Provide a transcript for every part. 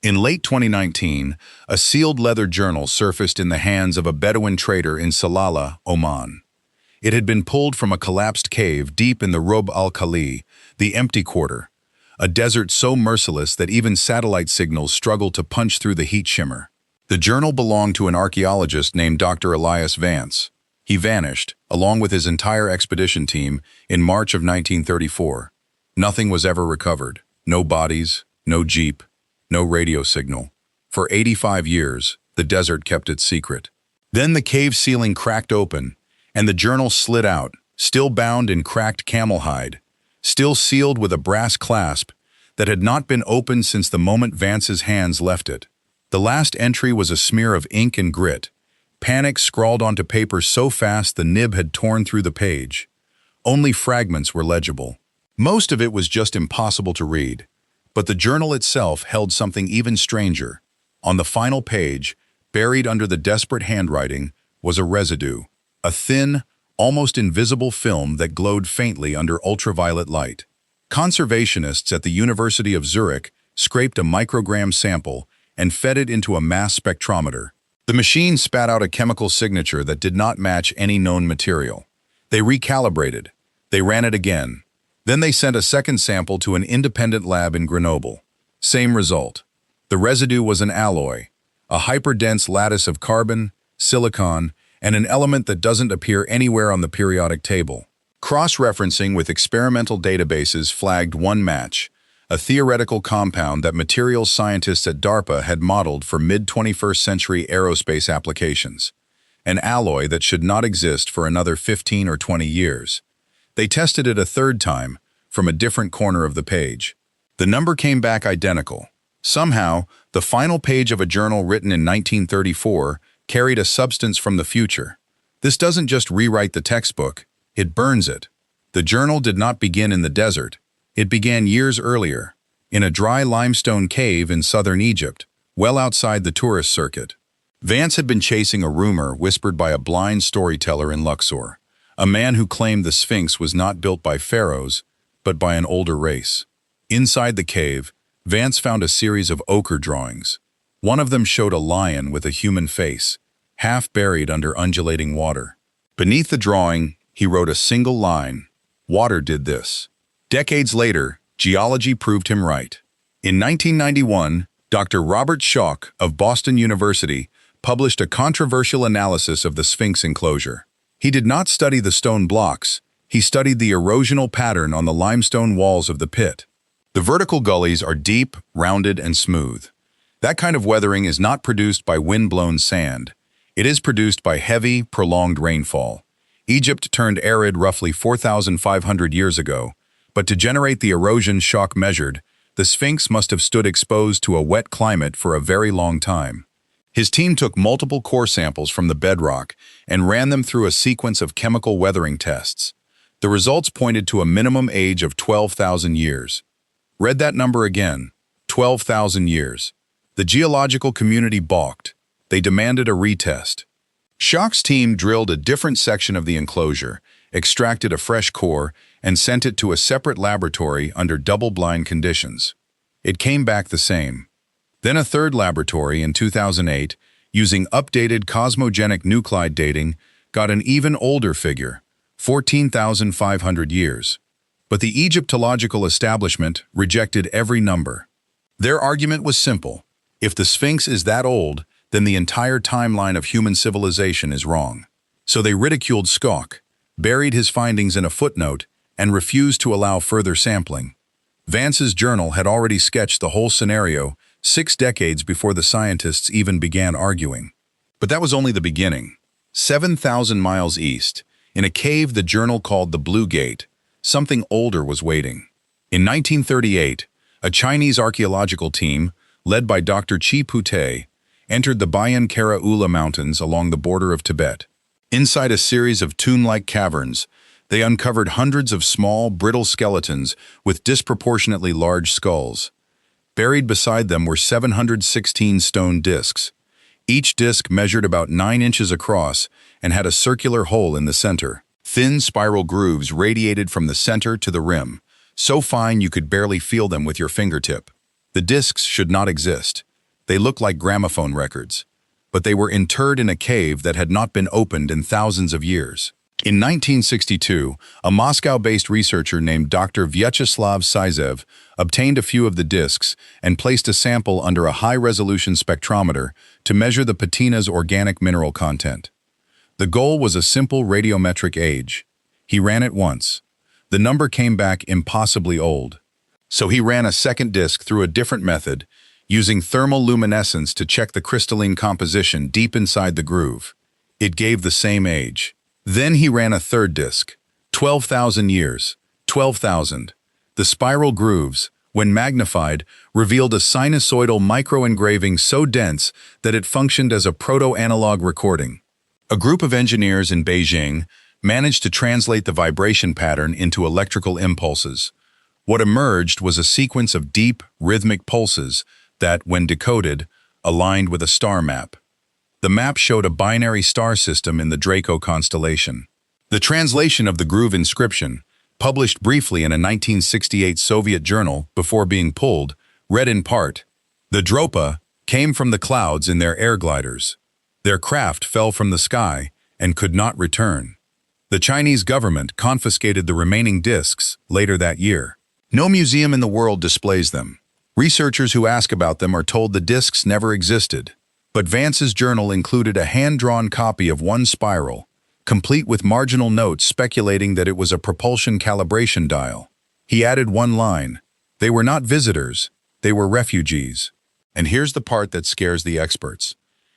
In late 2019, a sealed leather journal surfaced in the hands of a Bedouin trader in Salalah, Oman. It had been pulled from a collapsed cave deep in the Rub al-Khali, the empty quarter, a desert so merciless that even satellite signals struggled to punch through the heat shimmer. The journal belonged to an archaeologist named Dr. Elias Vance. He vanished, along with his entire expedition team, in March of 1934. Nothing was ever recovered. No bodies, no jeep, no radio signal. For 85 years, the desert kept its secret. Then the cave ceiling cracked open, and the journal slid out, still bound in cracked camel hide, still sealed with a brass clasp that had not been opened since the moment Vance's hands left it. The last entry was a smear of ink and grit, panic scrawled onto paper so fast the nib had torn through the page. Only fragments were legible. Most of it was just impossible to read. But the journal itself held something even stranger. On the final page, buried under the desperate handwriting, was a residue, a thin, almost invisible film that glowed faintly under ultraviolet light. Conservationists at the University of Zurich scraped a microgram sample and fed it into a mass spectrometer. The machine spat out a chemical signature that did not match any known material. They recalibrated. They ran it again. Then they sent a second sample to an independent lab in Grenoble. Same result. The residue was an alloy, a hyperdense lattice of carbon, silicon, and an element that doesn't appear anywhere on the periodic table. Cross-referencing with experimental databases flagged one match, a theoretical compound that materials scientists at DARPA had modeled for mid-21st century aerospace applications, an alloy that should not exist for another 15 or 20 years. They tested it a third time, from a different corner of the page. The number came back identical. Somehow, the final page of a journal written in 1934 carried a substance from the future. This doesn't just rewrite the textbook, it burns it. The journal did not begin in the desert. It began years earlier, in a dry limestone cave in southern Egypt, well outside the tourist circuit. Vance had been chasing a rumor whispered by a blind storyteller in Luxor. A man who claimed the Sphinx was not built by pharaohs, but by an older race. Inside the cave, Vance found a series of ochre drawings. One of them showed a lion with a human face, half buried under undulating water. Beneath the drawing, he wrote a single line: "Water did this." Decades later, geology proved him right. In 1991, Dr. Robert Schoch of Boston University published a controversial analysis of the Sphinx enclosure. He did not study the stone blocks, he studied the erosional pattern on the limestone walls of the pit. The vertical gullies are deep, rounded, and smooth. That kind of weathering is not produced by wind-blown sand. It is produced by heavy, prolonged rainfall. Egypt turned arid roughly 4,500 years ago, but to generate the erosion Schoch measured, the Sphinx must have stood exposed to a wet climate for a very long time. His team took multiple core samples from the bedrock and ran them through a sequence of chemical weathering tests. The results pointed to a minimum age of 12,000 years. Read that number again, 12,000 years. The geological community balked. They demanded a retest. Schoch's team drilled a different section of the enclosure, extracted a fresh core, and sent it to a separate laboratory under double-blind conditions. It came back the same. Then a third laboratory in 2008, using updated cosmogenic nuclide dating, got an even older figure, 14,500 years. But the Egyptological establishment rejected every number. Their argument was simple. If the Sphinx is that old, then the entire timeline of human civilization is wrong. So they ridiculed Schoch, buried his findings in a footnote, and refused to allow further sampling. Vance's journal had already sketched the whole scenario 6 decades before the scientists even began arguing. But that was only the beginning. 7,000 miles east, in a cave the journal called the Blue Gate, something older was waiting. In 1938, a Chinese archaeological team, led by Dr. Chi Pute, entered the Bayan Kara Ula Mountains along the border of Tibet. Inside a series of tomb-like caverns, they uncovered hundreds of small, brittle skeletons with disproportionately large skulls. Buried beside them were 716 stone discs. Each disc measured about 9 inches across and had a circular hole in the center. Thin spiral grooves radiated from the center to the rim, so fine you could barely feel them with your fingertip. The discs should not exist. They looked like gramophone records, but they were interred in a cave that had not been opened in thousands of years. In 1962, a Moscow-based researcher named Dr. Vyacheslav Syzev obtained a few of the disks and placed a sample under a high-resolution spectrometer to measure the patina's organic mineral content. The goal was a simple radiometric age. He ran it once. The number came back impossibly old. So he ran a second disk through a different method, using thermal luminescence to check the crystalline composition deep inside the groove. It gave the same age. Then he ran a third disk. 12,000 years. 12,000. The spiral grooves, when magnified, revealed a sinusoidal microengraving so dense that it functioned as a proto-analog recording. A group of engineers in Beijing managed to translate the vibration pattern into electrical impulses. What emerged was a sequence of deep, rhythmic pulses that, when decoded, aligned with a star map. The map showed a binary star system in the Draco constellation. The translation of the groove inscription, published briefly in a 1968 Soviet journal before being pulled, read in part, "The Dropa came from the clouds in their air gliders. Their craft fell from the sky and could not return. The Chinese government confiscated the remaining discs later that year. No museum in the world displays them. Researchers who ask about them are told the discs never existed. But Vance's journal included a hand-drawn copy of one spiral, complete with marginal notes speculating that it was a propulsion calibration dial. He added one line, "They were not visitors, they were refugees." And here's the part that scares the experts.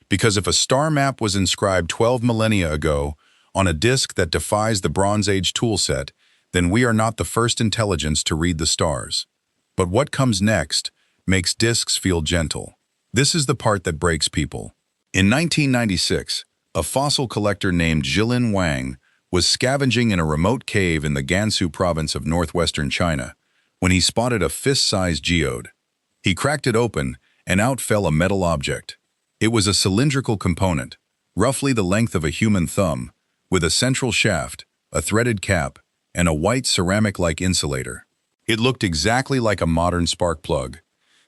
Because if a star map was inscribed 12 millennia ago on a disk that defies the Bronze Age toolset, then we are not the first intelligence to read the stars. But what comes next makes disks feel gentle. This is the part that breaks people. In 1996, a fossil collector named Zhilin Wang was scavenging in a remote cave in the Gansu province of northwestern China when he spotted a fist-sized geode. He cracked it open, and out fell a metal object. It was a cylindrical component, roughly the length of a human thumb, with a central shaft, a threaded cap, and a white ceramic-like insulator. It looked exactly like a modern spark plug.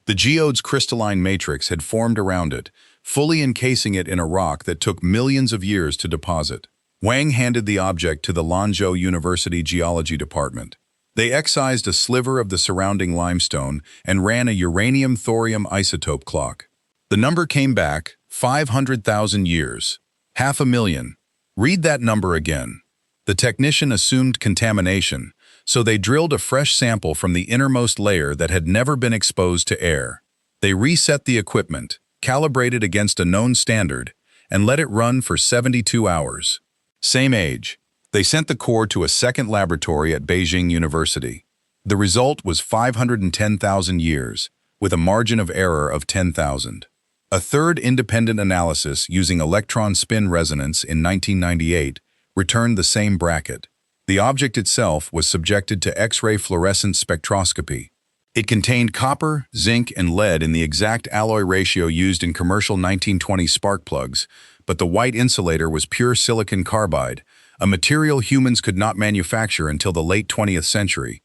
The geode's crystalline matrix had formed around it, fully encasing it in a rock that took millions of years to deposit. Wang handed the object to the Lanzhou University Geology Department. They excised a sliver of the surrounding limestone and ran a uranium-thorium isotope clock. The number came back 500,000 years. 500,000. Read that number again. The technician assumed contamination, so they drilled a fresh sample from the innermost layer that had never been exposed to air. They reset the equipment, calibrated against a known standard, and let it run for 72 hours. Same age. They sent the core to a second laboratory at Beijing University. The result was 510,000 years, with a margin of error of 10,000. A third independent analysis using electron spin resonance in 1998 returned the same bracket. The object itself was subjected to X-ray fluorescence spectroscopy. It contained copper, zinc, and lead in the exact alloy ratio used in commercial 1920 spark plugs, but the white insulator was pure silicon carbide, a material humans could not manufacture until the late 20th century.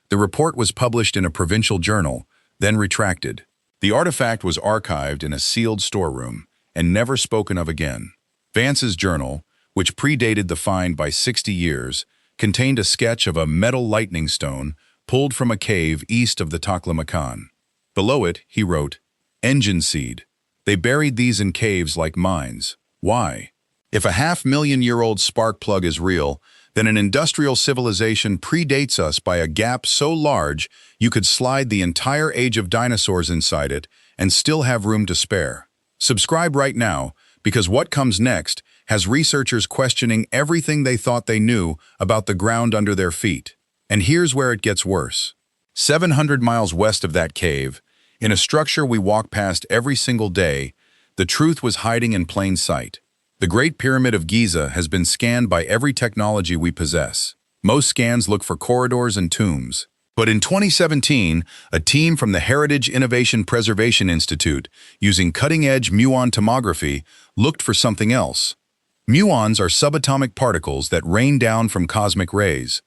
The report was published in a provincial journal, then retracted. The artifact was archived in a sealed storeroom and never spoken of again. Vance's journal, which predated the find by 60 years, contained a sketch of a metal lightning stone pulled from a cave east of the Taklamakan. Below it, he wrote, "Engine seed. They buried these in caves like mines. Why? If a 500,000-year-old spark plug is real, then an industrial civilization predates us by a gap so large you could slide the entire age of dinosaurs inside it and still have room to spare." Subscribe right now, because what comes next has researchers questioning everything they thought they knew about the ground under their feet. And here's where it gets worse. 700 miles west of that cave, in a structure we walk past every single day, the truth was hiding in plain sight. The Great Pyramid of Giza has been scanned by every technology we possess. Most scans look for corridors and tombs. But in 2017, a team from the Heritage Innovation Preservation Institute, using cutting-edge muon tomography, looked for something else. Muons are subatomic particles that rain down from cosmic rays.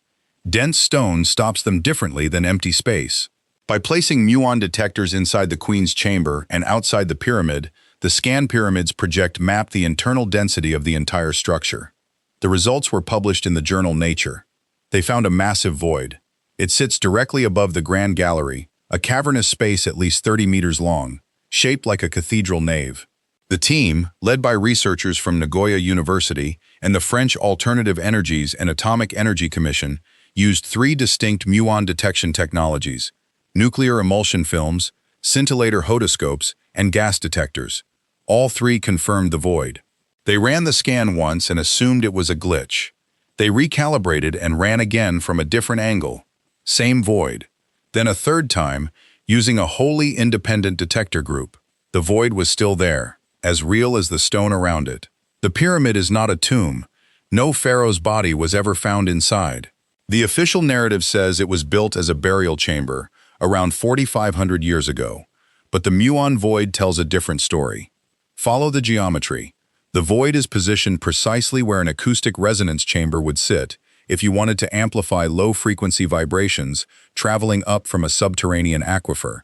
Dense stone stops them differently than empty space. By placing muon detectors inside the queen's chamber and outside the pyramid, the scan pyramids project map the internal density of the entire structure. The results were published in the journal Nature. They found a massive void. It sits directly above the Grand Gallery, a cavernous space at least 30 meters long, shaped like a cathedral nave. The team, led by researchers from Nagoya University and the French Alternative Energies and Atomic Energy Commission, used three distinct muon detection technologies: nuclear emulsion films, scintillator hodoscopes, and gas detectors. All three confirmed the void. They ran the scan once and assumed it was a glitch. They recalibrated and ran again from a different angle. Same void. Then a third time, using a wholly independent detector group. The void was still there, as real as the stone around it. The pyramid is not a tomb. No pharaoh's body was ever found inside. The official narrative says it was built as a burial chamber around 4,500 years ago. But the muon void tells a different story. Follow the geometry. The void is positioned precisely where an acoustic resonance chamber would sit if you wanted to amplify low-frequency vibrations traveling up from a subterranean aquifer.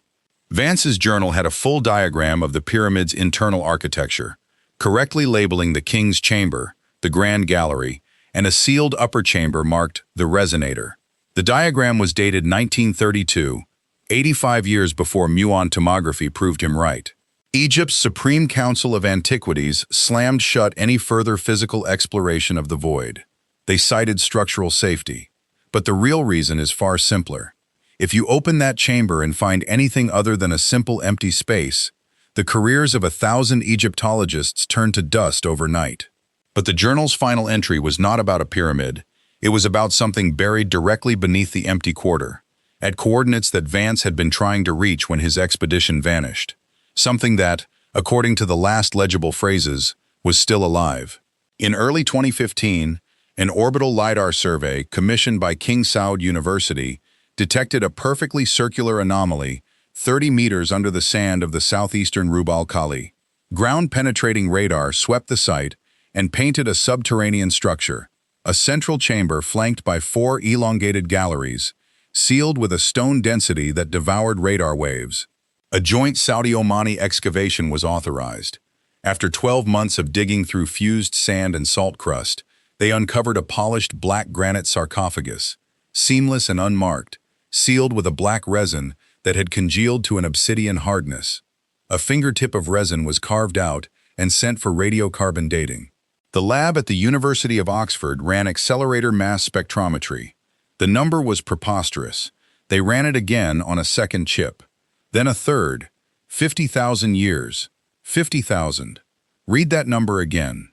Vance's journal had a full diagram of the pyramid's internal architecture, correctly labeling the king's chamber, the Grand Gallery, and a sealed upper chamber marked the resonator. The diagram was dated 1932, 85 years before muon tomography proved him right. Egypt's Supreme Council of Antiquities slammed shut any further physical exploration of the void. They cited structural safety. But the real reason is far simpler. If you open that chamber and find anything other than a simple empty space, the careers of 1,000 Egyptologists turn to dust overnight. But the journal's final entry was not about a pyramid. It was about something buried directly beneath the empty quarter, at coordinates that Vance had been trying to reach when his expedition vanished. Something that, according to the last legible phrases, was still alive. In early 2015, an orbital LiDAR survey commissioned by King Saud University detected a perfectly circular anomaly 30 meters under the sand of the southeastern Rub al-Khali. Ground-penetrating radar swept the site and painted a subterranean structure, a central chamber flanked by 4 elongated galleries, sealed with a stone density that devoured radar waves. A joint Saudi-Omani excavation was authorized. After 12 months of digging through fused sand and salt crust, they uncovered a polished black granite sarcophagus, seamless and unmarked, sealed with a black resin that had congealed to an obsidian hardness. A fingertip of resin was carved out and sent for radiocarbon dating. The lab at the University of Oxford ran accelerator mass spectrometry. The number was preposterous. They ran it again on a second chip. Then a third. 50,000 years. 50,000. Read that number again.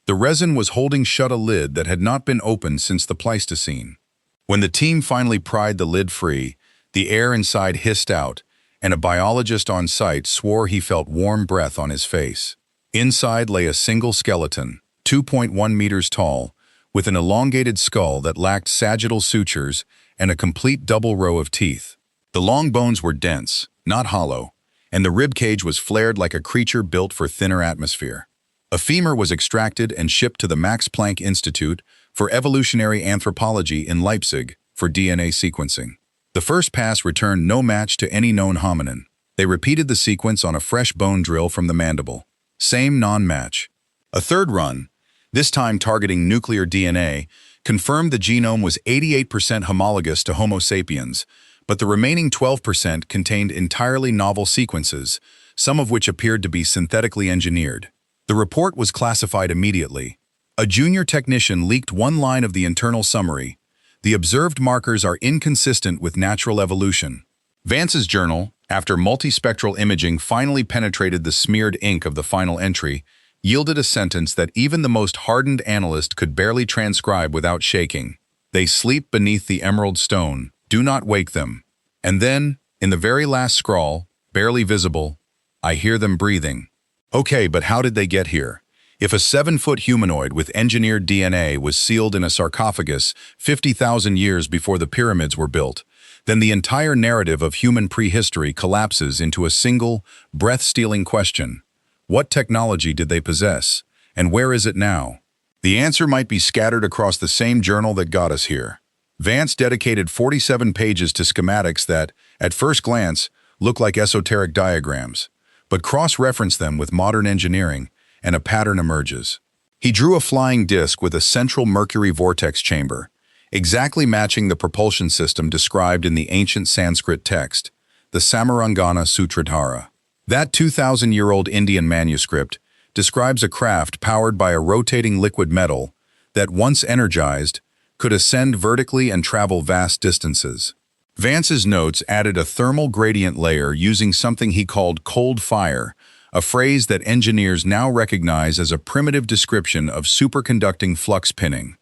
The resin was holding shut a lid that had not been opened since the Pleistocene. When the team finally pried the lid free, the air inside hissed out, and a biologist on site swore he felt warm breath on his face. Inside lay a single skeleton, 2.1 meters tall, with an elongated skull that lacked sagittal sutures and a complete double row of teeth. The long bones were dense, not hollow, and the rib cage was flared like a creature built for thinner atmosphere. A femur was extracted and shipped to the Max Planck Institute for Evolutionary Anthropology in Leipzig for DNA sequencing. The first pass returned no match to any known hominin. They repeated the sequence on a fresh bone drill from the mandible. Same non-match. A third run, this time targeting nuclear DNA, confirmed the genome was 88% homologous to Homo sapiens, but the remaining 12% contained entirely novel sequences, some of which appeared to be synthetically engineered. The report was classified immediately. A junior technician leaked one line of the internal summary. The observed markers are inconsistent with natural evolution. Vance's journal, after multispectral imaging finally penetrated the smeared ink of the final entry, yielded a sentence that even the most hardened analyst could barely transcribe without shaking. They sleep beneath the emerald stone. Do not wake them. And then, in the very last scrawl, barely visible, I hear them breathing. Okay, but how did they get here? If a 7-foot humanoid with engineered DNA was sealed in a sarcophagus 50,000 years before the pyramids were built, then the entire narrative of human prehistory collapses into a single, breath-stealing question. What technology did they possess? And where is it now? The answer might be scattered across the same journal that got us here. Vance dedicated 47 pages to schematics that, at first glance, look like esoteric diagrams, but cross-reference them with modern engineering, and a pattern emerges. He drew a flying disc with a central mercury vortex chamber, exactly matching the propulsion system described in the ancient Sanskrit text, the Samarangana Sutradhara. That 2,000-year-old Indian manuscript describes a craft powered by a rotating liquid metal that, once energized, could ascend vertically and travel vast distances. Vance's notes added a thermal gradient layer using something he called cold fire, a phrase that engineers now recognize as a primitive description of superconducting flux pinning.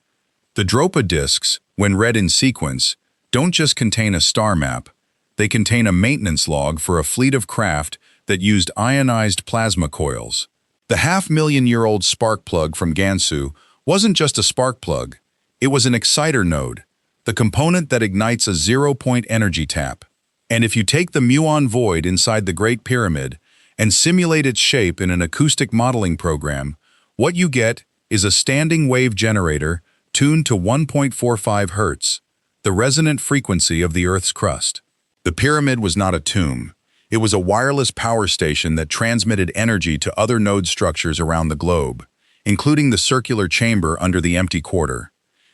The Dropa discs, when read in sequence, don't just contain a star map, they contain a maintenance log for a fleet of craft that used ionized plasma coils. The half-million-year-old spark plug from Gansu wasn't just a spark plug, it was an exciter node, the component that ignites a zero-point energy tap. And if you take the muon void inside the Great Pyramid and simulate its shape in an acoustic modeling program, what you get is a standing wave generator tuned to 1.45 Hz, the resonant frequency of the Earth's crust. The pyramid was not a tomb. It was a wireless power station that transmitted energy to other node structures around the globe, including the circular chamber under the empty quarter.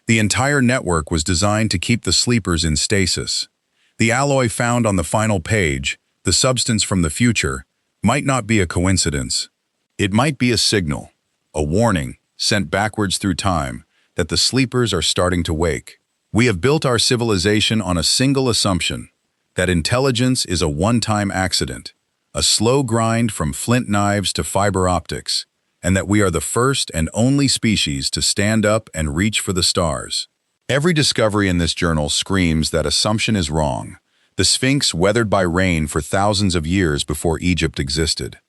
The entire network was designed to keep the sleepers in stasis. The alloy found on the final page, the substance from the future, might not be a coincidence. It might be a signal, a warning sent backwards through time that the sleepers are starting to wake. We have built our civilization on a single assumption, that intelligence is a one-time accident, a slow grind from flint knives to fiber optics, and that we are the first and only species to stand up and reach for the stars. Every discovery in this journal screams that assumption is wrong. The Sphinx weathered by rain for thousands of years before Egypt existed.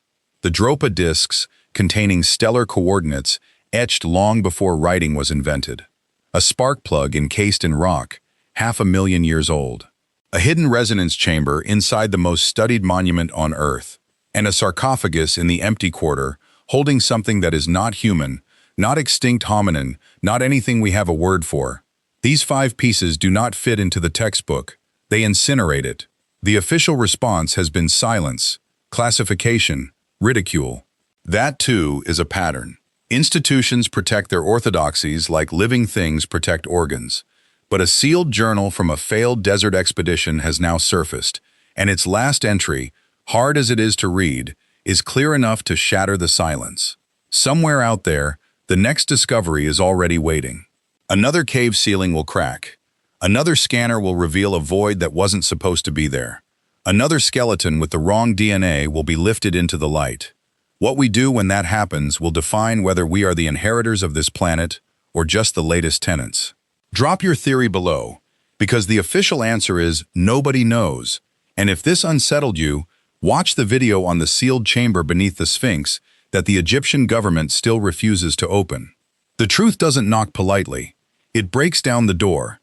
The Dropa discs, containing stellar coordinates, etched long before writing was invented. A spark plug encased in rock, 500,000 years old. A hidden resonance chamber inside the most studied monument on Earth, and a sarcophagus in the empty quarter holding something that is not human, not extinct hominin, not anything we have a word for. These 5 pieces do not fit into the textbook. They incinerate it. The official response has been silence, classification, ridicule. That, too, is a pattern. Institutions protect their orthodoxies like living things protect organs. But a sealed journal from a failed desert expedition has now surfaced, and its last entry, hard as it is to read, is clear enough to shatter the silence. Somewhere out there, the next discovery is already waiting. Another cave ceiling will crack. Another scanner will reveal a void that wasn't supposed to be there. Another skeleton with the wrong DNA will be lifted into the light. What we do when that happens will define whether we are the inheritors of this planet or just the latest tenants. Drop your theory below, because the official answer is nobody knows. And if this unsettled you, watch the video on the sealed chamber beneath the Sphinx that the Egyptian government still refuses to open. The truth doesn't knock politely. It breaks down the door,